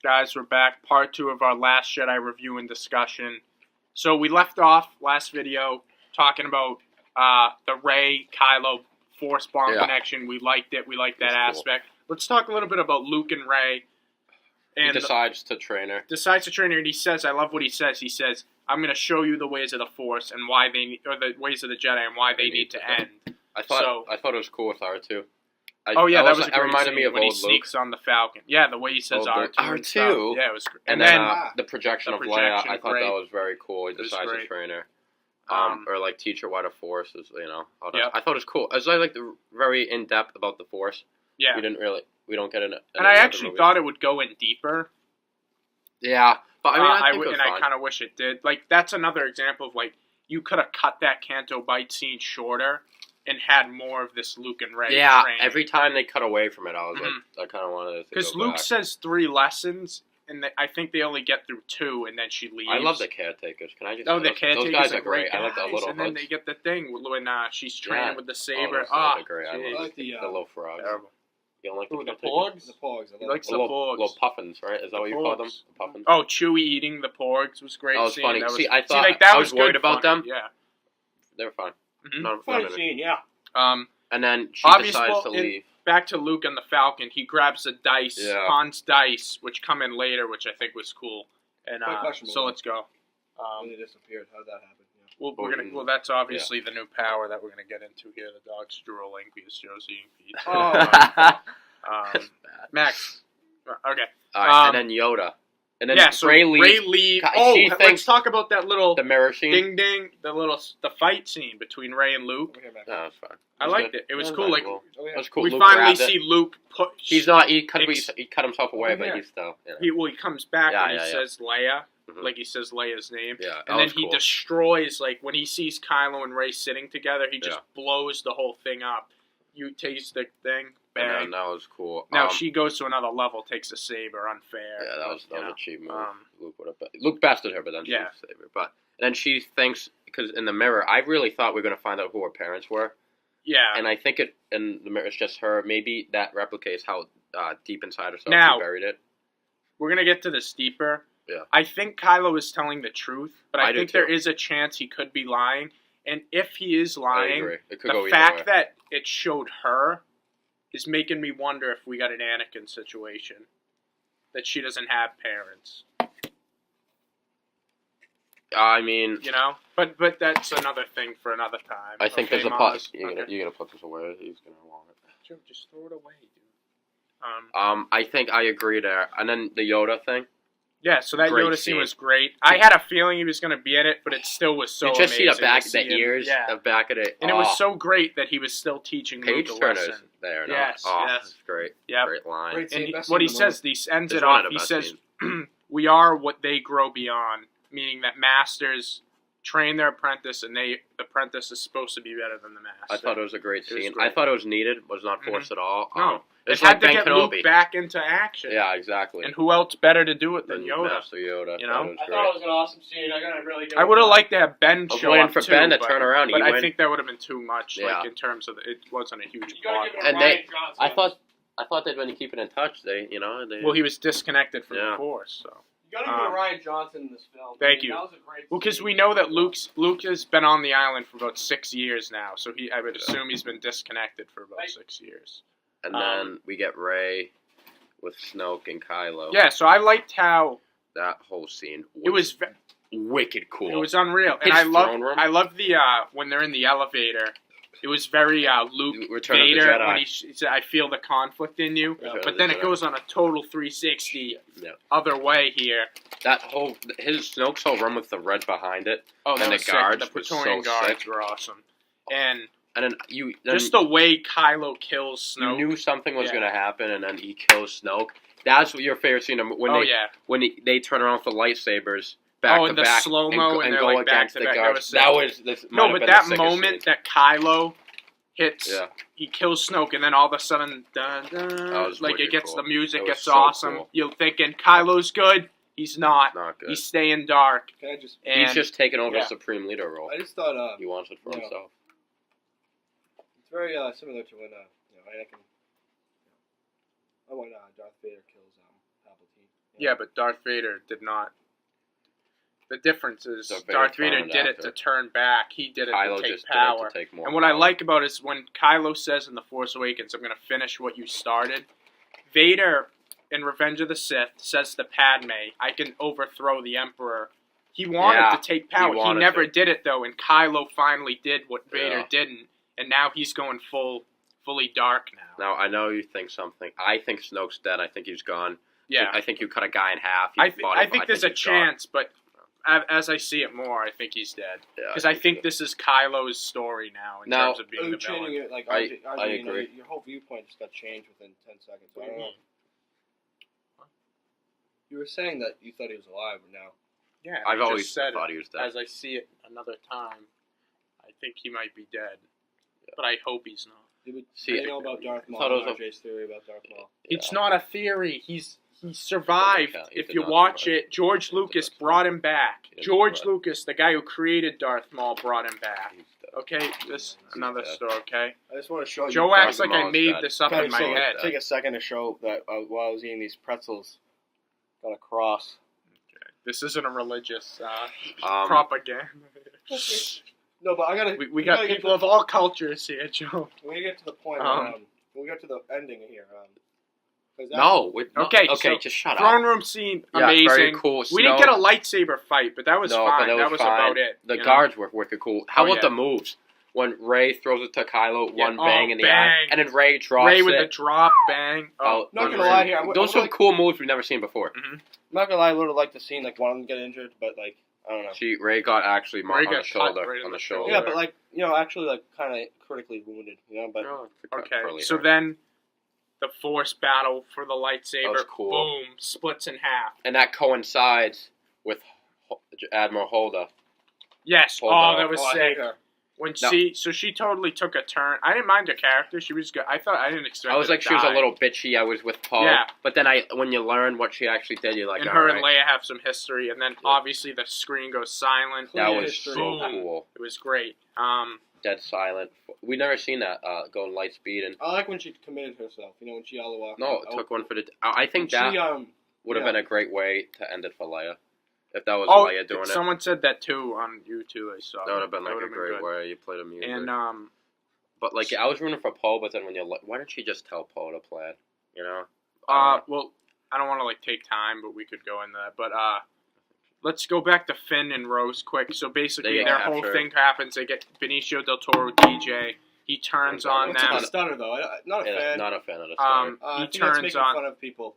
guys? We're back. Part 2 of our Last Jedi review and discussion. So we left off last video talking about the Rey Kylo Force bomb connection. We liked it. We liked that aspect. Cool. Let's talk a little bit about Luke and Rey. And he decides to train her. And he says, I love what he says. He says, "I'm going to show you the ways of the Force and why they, or the ways of the Jedi and why they need to end." I thought it was cool with R2. That was a great reminded scene me of when he sneaks on the Falcon. Yeah, the way he says R2. R2. Yeah, it was great. And then the projection of Leia, I thought that was very cool. He decides to train her. Or like teach her why the Force is, I thought it was cool. I was like very in depth about the Force. Yeah. We don't get in it. And I actually thought it would go in deeper. Yeah. But I kind of wish it did. Like, that's another example of, like, you could have cut that Canto Bight scene shorter and had more of this Luke and Rey training. Every time they cut away from it, I was like, I kind of wanted it to because Luke says 3 lessons, and I think they only get through 2, and then she leaves. I love the caretakers. Can I just? The caretakers those guys are great. I like the little. And then they get the thing when she's training with the saber. Oh, great! I like the little frogs. Terrible. You don't like the porgs? The porgs. He likes the porgs. Little puffins, right? Is that what you call them? The puffins. Oh, Chewie eating the porgs was great. That was funny. I was worried about them. Yeah, they were fine. Funny scene, yeah. And then she decides to leave. Back to Luke and the Falcon. He grabs a dice, Han's dice, which come in later, which I think was cool. And so let's go. When they disappeared, how did that happen? Yeah. Well, that's obviously the new power that we're gonna get into here. The dog's drooling because Joe's eating pizza. Max. Okay. All right, and then Yoda. And then Rey leaves. Let's talk about that little mirror scene. Ding, the fight scene between Rey and Luke. No, it's fine. I liked it. It was cool. Like, it was cool. We finally see Luke put. He's not. He cut himself away, but he's still. He comes back and he says Leia. Like he says Leia's name. Yeah, and then he destroys, like, when he sees Kylo and Rey sitting together, he just blows the whole thing up. You taste the thing, bang. And that was cool. Now she goes to another level, takes a saber, unfair. Yeah, that was a cheap move. Luke bested her, but then she saved her. But then she thinks, because in the mirror, I really thought we were going to find out who her parents were. Yeah. And I think in the mirror, it's just her. Maybe that replicates how deep inside herself she buried it. We're going to get to this deeper. Yeah. I think Kylo is telling the truth, but I think there is a chance he could be lying. And if he is lying, the fact that it showed her is making me wonder if we got an Anakin situation. That she doesn't have parents. I mean... But that's another thing for another time. I think there's a pot. You're going to put this away. He's going to want it. Joe, just throw it away, dude. I think I agree there. And then the Yoda thing. Yeah, so that Yoda scene was great. I had a feeling he was going to be in it, but it still was so amazing. You just see the ears, the back of it. And it was so great that he was still teaching Luke a lesson. There, yes. That's great. Yep. Great line. Great scene, and what he says, he ends it off, he says, we are what they grow beyond, meaning that masters train their apprentice, and the apprentice is supposed to be better than the master. I thought it was a great scene. I thought it was needed, was not forced at all. No. It had to get Luke back into action. Yeah, exactly. And who else better to do it than Yoda? Master Yoda. I thought it was an awesome scene. I would have liked to have Ben show up, waiting for Ben to turn around. But I think that would have been too much, like, in terms of it wasn't a huge plot. And I thought they'd been keeping in touch. Well, he was disconnected from the Force, so. You got to give Ryan Johnson in this film. Thank you. That was a great well, because we know that Luke has been on the island for about 6 years now, so I would assume he's been disconnected for about 6 years. And then we get Rey with Snoke and Kylo. Yeah, so I liked how that whole scene was wicked cool. It was unreal, and I love the when they're in the elevator. It was very Luke Vader when he said, "I feel the conflict in you," but then it goes on a total 360 other way here. That his Snoke's whole run with the red behind it, and the guards, the Praetorian guards were awesome, and then just the way Kylo kills Snoke. You knew something was going to happen, and then he kills Snoke. That's what your favorite scene when they turn around with the lightsabers. And the slow-mo and go against the guards. That moment that Kylo hits, he kills Snoke, and then all of a sudden, it gets the music gets awesome. Cool. You're thinking Kylo's good. He's not. Good. He's staying dark. He's just taking over the Supreme Leader role. I just thought he wants it for himself. It's very similar to when Anakin. When Darth Vader kills Palpatine. Yeah, but Darth Vader did not. The difference is Darth Vader did it to turn back. He did it Kylo to take just power. Did it to take more and what power. I like about it is when Kylo says in The Force Awakens, I'm going to finish what you started. Vader, in Revenge of the Sith, says to Padme, I can overthrow the Emperor. He wanted to take power. He never did it, though, and Kylo finally did what Vader didn't, and now he's going fully dark now. Now, I know you think something. I think Snoke's dead. I think he's gone. Yeah. I think you cut a guy in half. I think there's a chance, but as I see it more, I think he's dead. Because I think this is Kylo's story now in terms of being the villain. It, like, I agree. Your whole viewpoint just got changed within 10 seconds. I don't know. You were saying that you thought he was alive, but now... Yeah, I've always thought he was dead. As I see it another time, I think he might be dead. Yeah. But I hope he's not. You know about Darth Maul, RJ's theory about Darth Maul? It's not a theory. He survived. If you watch it, George Lucas brought him back. George Lucas, the guy who created Darth Maul, brought him back. Okay, this another story, okay? I just want to show you. Joe acts like I made this up in my head. Take a second to show that while I was eating these pretzels, got a cross. Okay. This isn't a religious propaganda. No, but I gotta. We got people of all cultures here, Joe. We get to the point. We get to the ending here. Okay, so just shut up. Throne room scene, amazing. Very cool. We didn't get a lightsaber fight, but that was fine. That was about it. The guards were wicked cool. How about the moves? When Rey throws it to Kylo, one bang in the eye, and then Rey drops Rey with the drop, bang. Not gonna lie here. Those are some cool moves we've never seen before. Mm-hmm. I'm not gonna lie, I would have liked the scene, like one of them get injured, but like I don't know. Rey got actually marked on the shoulder. On the shoulder. Yeah, but like actually like kind of critically wounded, But okay, so then the Force battle for the lightsaber, cool. Boom, splits in half, and that coincides with Admiral Holda. Yes, that was sick. When she totally took a turn. I didn't mind her character. She was good. I didn't expect. I was like, she was a little bitchy. I was with Poe. Yeah. But then when you learn what she actually did, you're like, and her and Leia have some history. And then obviously the screen goes silent. That was so cool. It was great. Dead silent. We never seen that going light speed. And I like when she committed herself. When she all the walked. No, it took one for the. I think that would have been a great way to end it for Leia. If that was Leia doing it. Someone said that too on YouTube. I saw that would have been like a great way. You played a music. And but like I was rooting for Poe, but then when you're like, why didn't she just tell Poe to play it? Well, I don't want to take time, but we could go into that. But let's go back to Finn and Rose quick. So basically, their whole thing happens. They get Benicio del Toro DJ. He turns on them. It's a stunner though. Not a fan. Not a fan of the stunner. He turns on fun of people.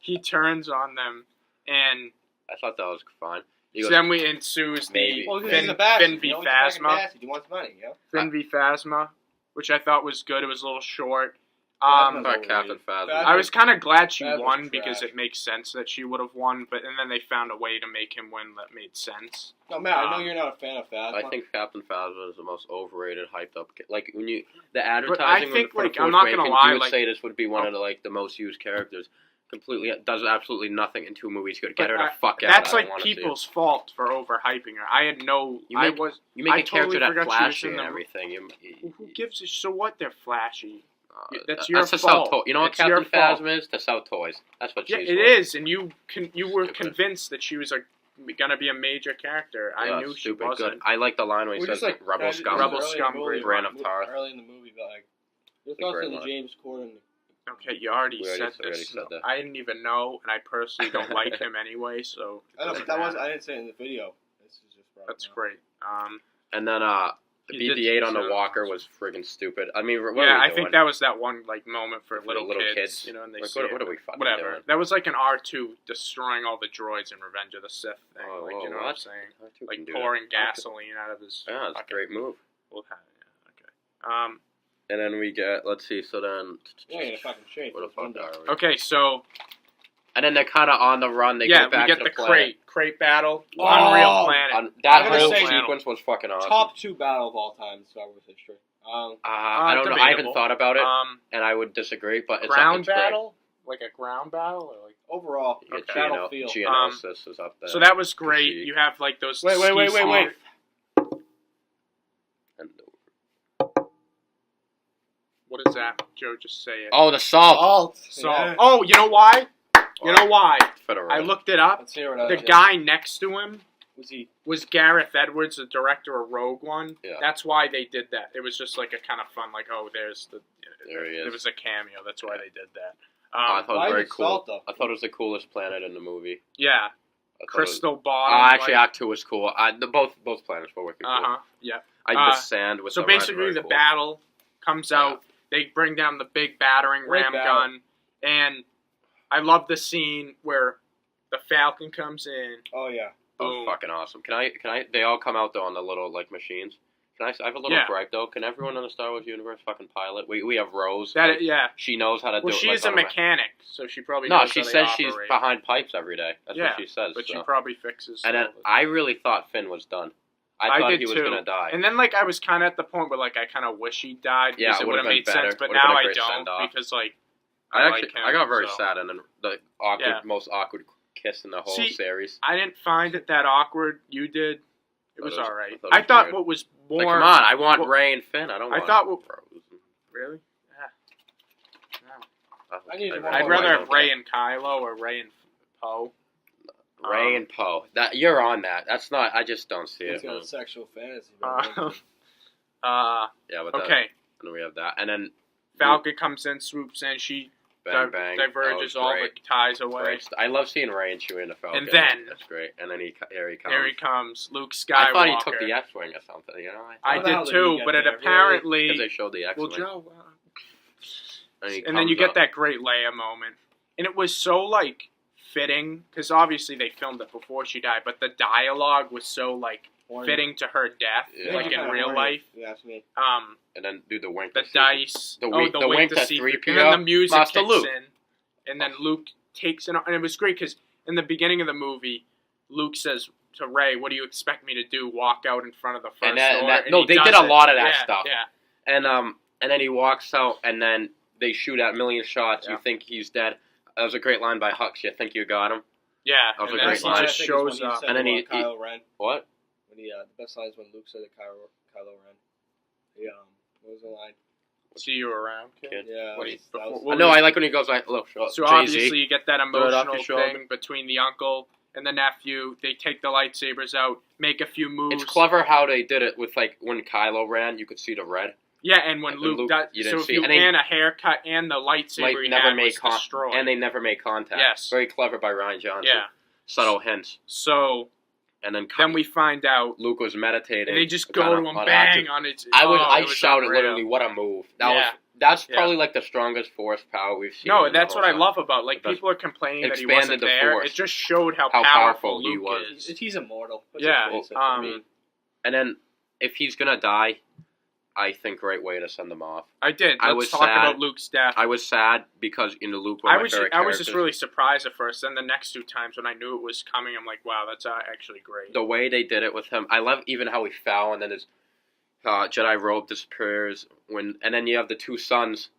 He turns on them and. I thought that was fine. So then we ensues the Finn v Phasma. He wants money, Finn v Phasma, which I thought was good. It was a little short. Captain Phasma. I was kind of glad she won because it makes sense that she would have won, and then they found a way to make him win that made sense. No, Matt, I know you're not a fan of Phasma. I think Captain Phasma is the most overrated, hyped up. Like when the advertising. But I think I'm not gonna lie, you would say this would be one of the most used characters. Completely does absolutely nothing in 2 movies. You get her the fuck out. That's people's fault for overhyping her. I had no. You make a character that flashy and everything. Who gives a so what? They're flashy. That's your fault. To sell you know what Captain Phasma is? To sell toys. That's what she's it is, and you were convinced that she was gonna be a major character. I knew she wasn't. Good. I like the line where he says "Rebel scum." Rebel scum. Brand of Tarth. Early in the movie, but your thoughts on the James Corden. Okay, you already said this. I didn't even know, and I personally don't like him anyway. So I know, but I didn't say it in the video. This is just that's great. And then the BB-8 on the walker was friggin' stupid. I mean, I think that was that one moment for little kids. And they what are we fucking whatever. Doing? That was like an R2 destroying all the droids in Revenge of the Sith thing. You know what I'm saying? Like pouring gasoline out of his. Yeah, it's a great move. Okay. And then we get, let's see, so then... Yeah, in a fucking shape. What the fuck are we? Okay, so... And then they're kind of on the run. They get back we get to the crate battle. Unreal Planet. That whole sequence was fucking awesome. Top 2 battle of all time in Star Wars history. I don't know. I haven't thought about it, and I would disagree, but it's ground battle? Like a ground battle? Or like overall, battlefield. Geonosis is up there. So that was great. You have like those... Wait. What is that? Joe, just say it. Oh, the salt. Yeah. Oh, you know why? You know why? For the road. I looked it up. Let's hear it. The guy next to him was Gareth Edwards, the director of Rogue One. Yeah. That's why they did that. It was just like a kind of fun, like, oh, there's the. There he is. It was a cameo. That's why they did that. I thought it was very cool. Salt, though? I thought it was the coolest planet in the movie. Yeah. Crystal bottom. Actually, Act 2 was cool. Both planets were wicked cool. Yeah. The sand was so basically the cool. battle comes out. They bring down the big battering ram gun, and I love the scene where the Falcon comes in. Oh yeah. That was fucking awesome. Can I? They all come out though on the little like machines. I have a little gripe though. Can everyone in the Star Wars universe fucking pilot? We have Rose. She knows how to do it. Well, she's a mechanic, so she probably knows how she they says operate. she's behind pipes every day. That's what she says. But she probably fixes. And then I really thought Finn was done. I thought he was gonna die. And then like I was kind of at the point where like I kind of wish he died because it would have made sense. But now I don't because like I got very sad and then the most awkward kiss in the whole series. I didn't find it that awkward. You did. It was all right. I thought what was more. Like, come on, I want Rey and Finn. I don't want. I thought Rose. Really? No. I'd rather have Rey and Kylo or Rey and Poe. Rey and Poe. That you're on that. That's not. I just don't see it. It's a sexual fantasy. Yeah, but okay. And then we have that, and then Falcon comes in, swoops in. She diverges all the ties away. I love seeing Rey and Chewie in the Falcon. And then that's great. And then here he comes. Here he comes, Luke Skywalker. I thought he took the X-wing or something. You know. I did too, but it apparently because they showed the X-wing. Well, Joe. And then you get that great Leia moment, and it was so like fitting because obviously they filmed it before she died, but the dialogue was so like fitting to her death, like in real life. And then do the wink. The dice. The wink to see. And then the music kicks in, and then Luke takes it, and it was great because in the beginning of the movie, Luke says to Rey, "What do you expect me to do? Walk out in front of the first door?" They did a lot of that stuff. Yeah. And then he walks out, and then they shoot at a million shots. You think he's dead. That was a great line by Hux. You think you got him? Yeah. That was a great line. He just shows up, and then Kylo Ren. What? When the best line is when Luke said to Kylo Ren. What was the line? See you around, kid. Yeah. I like when he goes like, look. So obviously you get that emotional thing between the uncle and the nephew. They take the lightsabers out, make a few moves. It's clever how they did it with like when Kylo ran, you could see the red. Yeah, and when Luke got and a haircut and the lightsaber he never made destroyed. And they never made contact. Yes. Very clever by Rian Johnson. Yeah. Subtle hints. So and then we find out Luke was meditating. And they just go to him bang on it. I shouted literally, what a move. That's probably like the strongest Force power we've seen. No, that's what I love about people are complaining that he wasn't there. It just showed how powerful Luke he was. He's immortal. And then if he's gonna die, I think great way to send them off. I did. Let's talk about Luke's death. I was sad because Luke. I was just really surprised at first. Then the next two times when I knew it was coming, I'm like, wow, that's actually great. The way they did it with him, I love even how he fell and then his Jedi robe disappears and then you have the two sons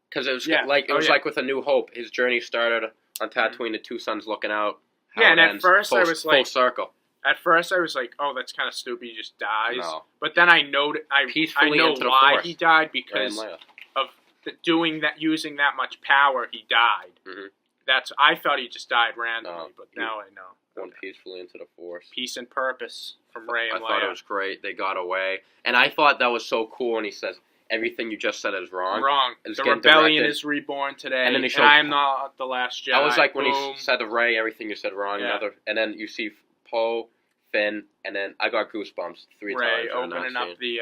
because it was like with A New Hope. His journey started on Tatooine. The two sons looking out. And at first I was like full circle. At first, I was like, "Oh, that's kind of stupid. He just dies." No. But then I know why he died because of using that much power. He died. Mm-hmm. I thought he just died randomly, but now I know. Went peacefully into the Force. Peace and purpose from Rey and Leia. I thought it was great. They got away, and I thought that was so cool. And he says, "Everything you just said is wrong. Wrong. The rebellion is reborn today, and I am not the last Jedi." I was like when he said to Rey, "Everything you said wrong." Yeah. And then you see Poe, Finn, and then I got goosebumps 3 times. Rey opening up the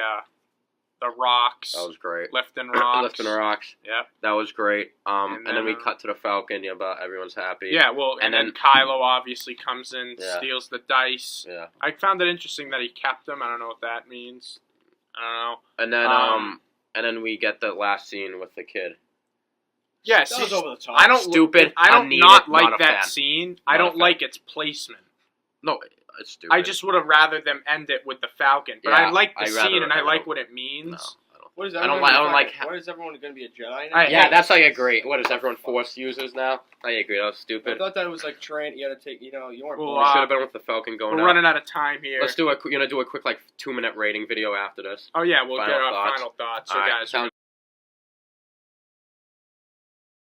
rocks. That was great. Lifting rocks. Yep. That was great. And then we cut to the Falcon. Everyone's happy. Yeah, well, and then Kylo obviously comes in, steals the dice. Yeah. I found it interesting that he kept them. I don't know what that means. I don't know. And then and then we get the last scene with the kid. Yeah, that was over the top. I don't not like that scene. I don't like its placement. No, it's stupid. I just would have rather them end it with the Falcon. But I like the scene and I like what it means. No, I don't like. What is everyone going to be a Jedi now? Yeah, that's like agree. What is everyone Force users now? I agree. That was stupid. I thought that was like train. You had to take. You weren't. We should have been with the Falcon going. We're running out of time here. Let's do a quick like 2-minute rating video after this. Oh yeah, we'll get our final thoughts. So guys.